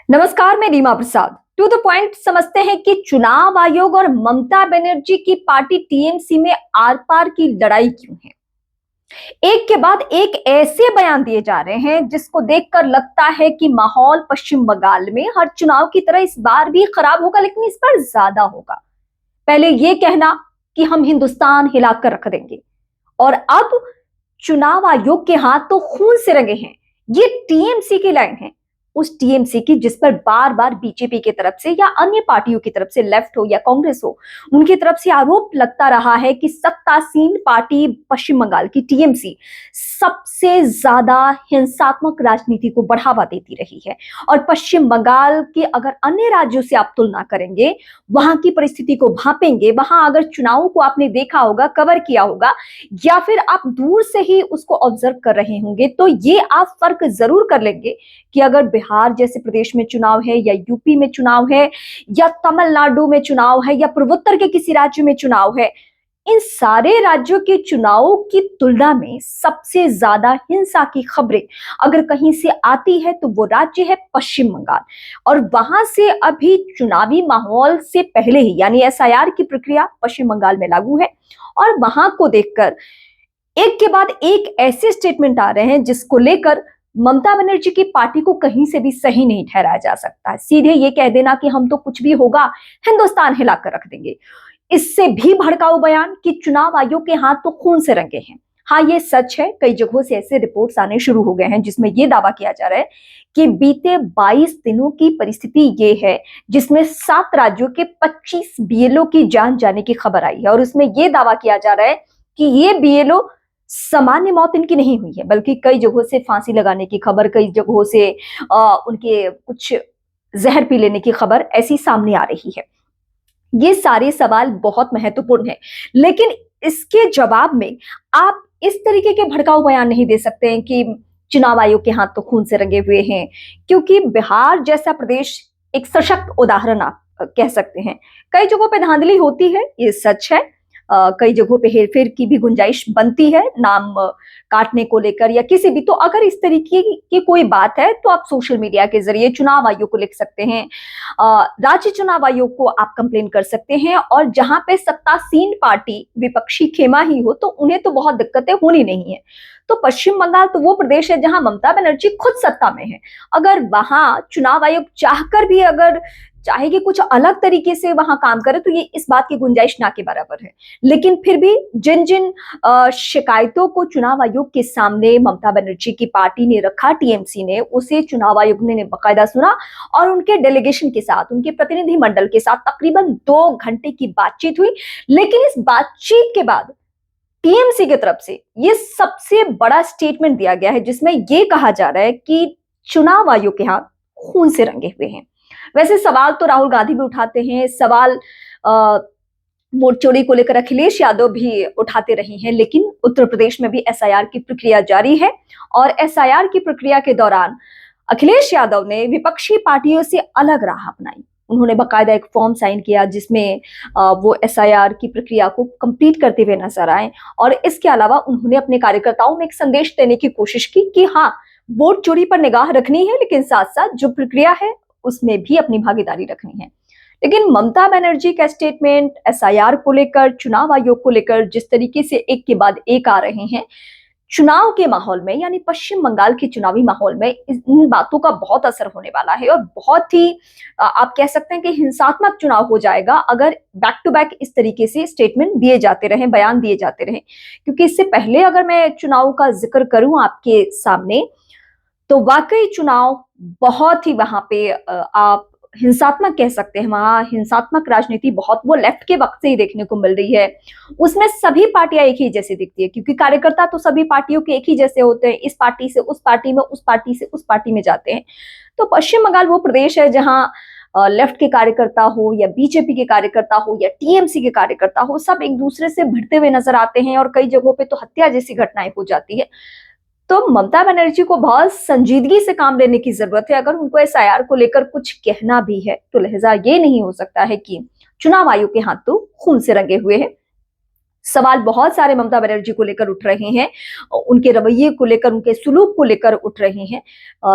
नमस्कार, मैं रीमा प्रसाद। To the point समझते हैं कि चुनाव आयोग और ममता बनर्जी की पार्टी टीएमसी में आर पार की लड़ाई क्यों है। एक के बाद एक ऐसे बयान दिए जा रहे हैं जिसको देखकर लगता है कि माहौल पश्चिम बंगाल में हर चुनाव की तरह इस बार भी खराब होगा, लेकिन इस बार ज्यादा होगा। पहले ये कहना कि हम हिंदुस्तान हिलाकर रख देंगे, और अब चुनाव आयोग के हाथ तो खून से रंगे हैं। ये टीएमसी की लाइन है, उस टीएमसी की जिस पर बार बार बीजेपी की तरफ से या अन्य पार्टियों की तरफ से, लेफ्ट हो या कांग्रेस हो, उनकी तरफ से आरोप लगता रहा है कि सत्तासीन पार्टी पश्चिम बंगाल की टीएमसी सबसे ज्यादा हिंसात्मक राजनीति को बढ़ावा देती रही है। और पश्चिम बंगाल के अगर अन्य राज्यों से आप तुलना करेंगे, वहां की परिस्थिति को भापेंगे, वहां अगर चुनावों को आपने देखा होगा, कवर किया होगा, या फिर आप दूर से ही उसको ऑब्जर्व कर रहे होंगे, तो ये आप फर्क जरूर कर लेंगे कि अगर बिहार जैसे प्रदेश में चुनाव है, या यूपी में चुनाव है, या तमिलनाडु में चुनाव है, या पूर्वोत्तर के किसी राज्य में चुनाव है, इन सारे राज्यों के चुनावों की तुलना में सबसे ज्यादा हिंसा की खबरें अगर कहीं से आती है तो वो राज्य है पश्चिम बंगाल। और वहां से अभी चुनावी माहौल से पहले ही, यानी एसआईआर की प्रक्रिया पश्चिम बंगाल में लागू है, और वहां को देखकर एक के बाद एक ऐसे स्टेटमेंट आ रहे हैं जिसको लेकर ममता बनर्जी की पार्टी को कहीं से भी सही नहीं ठहराया जा सकता। सीधे ये कह देना कि हम तो कुछ भी होगा हिंदुस्तान हिलाकर रख देंगे, इससे भी भड़काऊ बयान कि चुनाव आयोग के हाथ तो खून से रंगे हैं। हाँ, ये सच है, कई जगहों से ऐसे रिपोर्ट्स आने शुरू हो गए हैं जिसमें यह दावा किया जा रहा है कि बीते 22 दिनों की परिस्थिति ये है जिसमें 7 राज्यों के 25 बीएलओ की जान जाने की खबर आई है, और उसमें यह दावा किया जा रहा है कि ये बीएलओ सामान्य मौत इनकी नहीं हुई है, बल्कि कई जगहों से फांसी लगाने की खबर, कई जगहों से उनके कुछ जहर पी लेने की खबर ऐसी सामने आ रही है। ये सारे सवाल बहुत महत्वपूर्ण है, लेकिन इसके जवाब में आप इस तरीके के भड़काऊ बयान नहीं दे सकते हैं कि चुनाव आयोग के हाथ तो खून से रंगे हुए हैं, क्योंकि बिहार जैसा प्रदेश एक सशक्त उदाहरण आप कह सकते हैं। कई जगहों पे धांधली होती है, ये सच है। कई जगहों पे हेरफेर की भी गुंजाइश बनती है, नाम काटने को लेकर या किसी भी। तो अगर इस तरीके की कोई बात है तो आप सोशल मीडिया के जरिए चुनाव आयोग को लिख सकते हैं, राज्य चुनाव आयोग को आप कंप्लेन कर सकते हैं, और जहां पे सत्तासीन पार्टी विपक्षी खेमा ही हो तो उन्हें तो बहुत दिक्कतें होनी नहीं है। तो पश्चिम बंगाल तो वो प्रदेश है जहां ममता बनर्जी खुद सत्ता में है। अगर वहां चुनाव आयोग चाहकर भी अगर चाहे कि कुछ अलग तरीके से वहां काम करे तो ये इस बात की गुंजाइश ना के बराबर है। लेकिन फिर भी जिन जिन शिकायतों को चुनाव आयोग के सामने ममता बनर्जी की पार्टी ने रखा, टीएमसी ने, उसे चुनाव आयोग ने बाकायदा सुना, और उनके डेलीगेशन के साथ, उनके प्रतिनिधि मंडल के साथ तकरीबन 2 घंटे की बातचीत हुई। लेकिन इस बातचीत के बाद टीएमसी की तरफ से ये सबसे बड़ा स्टेटमेंट दिया गया है जिसमें यह कहा जा रहा है कि चुनाव आयोग के हाथ खून से रंगे हुए हैं। वैसे सवाल तो राहुल गांधी भी उठाते हैं, सवाल वोट चोरी को लेकर अखिलेश यादव भी उठाते रहे हैं, लेकिन उत्तर प्रदेश में भी एसआईआर की प्रक्रिया जारी है, और एसआईआर की प्रक्रिया के दौरान अखिलेश यादव ने विपक्षी पार्टियों से अलग राह अपनाई। उन्होंने बाकायदा एक फॉर्म साइन किया जिसमें वो एसआईआर की प्रक्रिया को कंप्लीट करते हुए नजर आए, और इसके अलावा उन्होंने अपने कार्यकर्ताओं में एक संदेश देने की कोशिश की कि हाँ, वोट चोरी पर निगाह रखनी है, लेकिन साथ साथ जो प्रक्रिया है उसमें भी अपनी भागीदारी रखनी है। लेकिन ममता बनर्जी का स्टेटमेंट एसआईआर को लेकर, चुनाव आयोग को लेकर जिस तरीके से एक के बाद एक आ रहे हैं, चुनाव के माहौल में, यानी पश्चिम बंगाल के चुनावी माहौल में इन बातों का बहुत असर होने वाला है, और बहुत ही आप कह सकते हैं कि हिंसात्मक चुनाव हो जाएगा अगर बैक टू बैक इस तरीके से स्टेटमेंट दिए जाते रहे, बयान दिए जाते रहे। क्योंकि इससे पहले अगर मैं चुनाव का जिक्र करूं आपके सामने, तो वाकई चुनाव बहुत ही वहां पे आप हिंसात्मक कह सकते हैं। वहां हिंसात्मक राजनीति बहुत वो लेफ्ट के वक्त से ही देखने को मिल रही है। उसमें सभी पार्टियां एक ही जैसी दिखती है, क्योंकि कार्यकर्ता तो सभी पार्टियों के एक ही जैसे होते हैं, इस पार्टी से उस पार्टी में, उस पार्टी से उस पार्टी में जाते हैं। तो पश्चिम बंगाल वो प्रदेश है जहां लेफ्ट के कार्यकर्ता हो या बीजेपी के कार्यकर्ता हो या टीएमसी के कार्यकर्ता हो, सब एक दूसरे से भिड़ते हुए नजर आते हैं, और कई जगहों पे तो हत्या जैसी घटनाएं हो जाती है। तो ममता बनर्जी को बहुत संजीदगी से काम लेने की जरूरत है। अगर उनको एसआईआर को लेकर कुछ कहना भी है तो लिहाजा ये नहीं हो सकता है कि चुनाव आयोग के हाथ तो खून से रंगे हुए हैं। सवाल बहुत सारे ममता बनर्जी को लेकर उठ रहे हैं, उनके रवैये को लेकर, उनके सुलूक को लेकर उठ रहे हैं।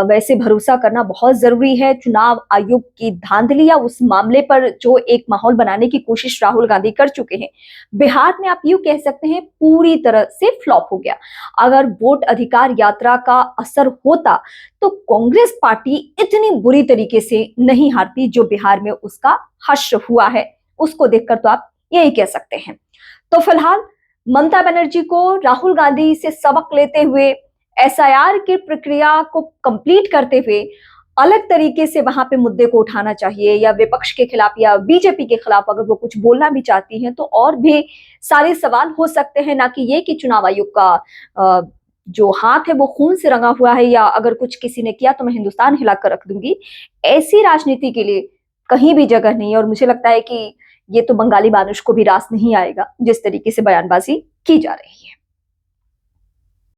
वैसे भरोसा करना बहुत जरूरी है। चुनाव आयोग की धांधली या उस मामले पर जो एक माहौल बनाने की कोशिश राहुल गांधी कर चुके हैं, बिहार में आप यूं कह सकते हैं पूरी तरह से फ्लॉप हो गया। अगर वोट अधिकार यात्रा का असर होता तो कांग्रेस पार्टी इतनी बुरी तरीके से नहीं हारती जो बिहार में उसका हश्र हुआ है। उसको देखकर तो आप यही कह सकते हैं। तो फिलहाल ममता बनर्जी को राहुल गांधी से सबक लेते हुए, एसआईआर की प्रक्रिया को कंप्लीट करते हुए अलग तरीके से वहां पे मुद्दे को उठाना चाहिए, या विपक्ष के खिलाफ या बीजेपी के खिलाफ अगर वो कुछ बोलना भी चाहती हैं तो और भी सारे सवाल हो सकते हैं, ना कि ये कि चुनाव आयोग का जो हाथ है वो खून से रंगा हुआ है, या अगर कुछ किसी ने किया तो मैं हिंदुस्तान हिलाकर रख दूंगी। ऐसी राजनीति के लिए कहीं भी जगह नहीं है। और मुझे लगता है कि ये तो बंगाली मानुष को भी रास नहीं आएगा जिस तरीके से बयानबाजी की जा रही है।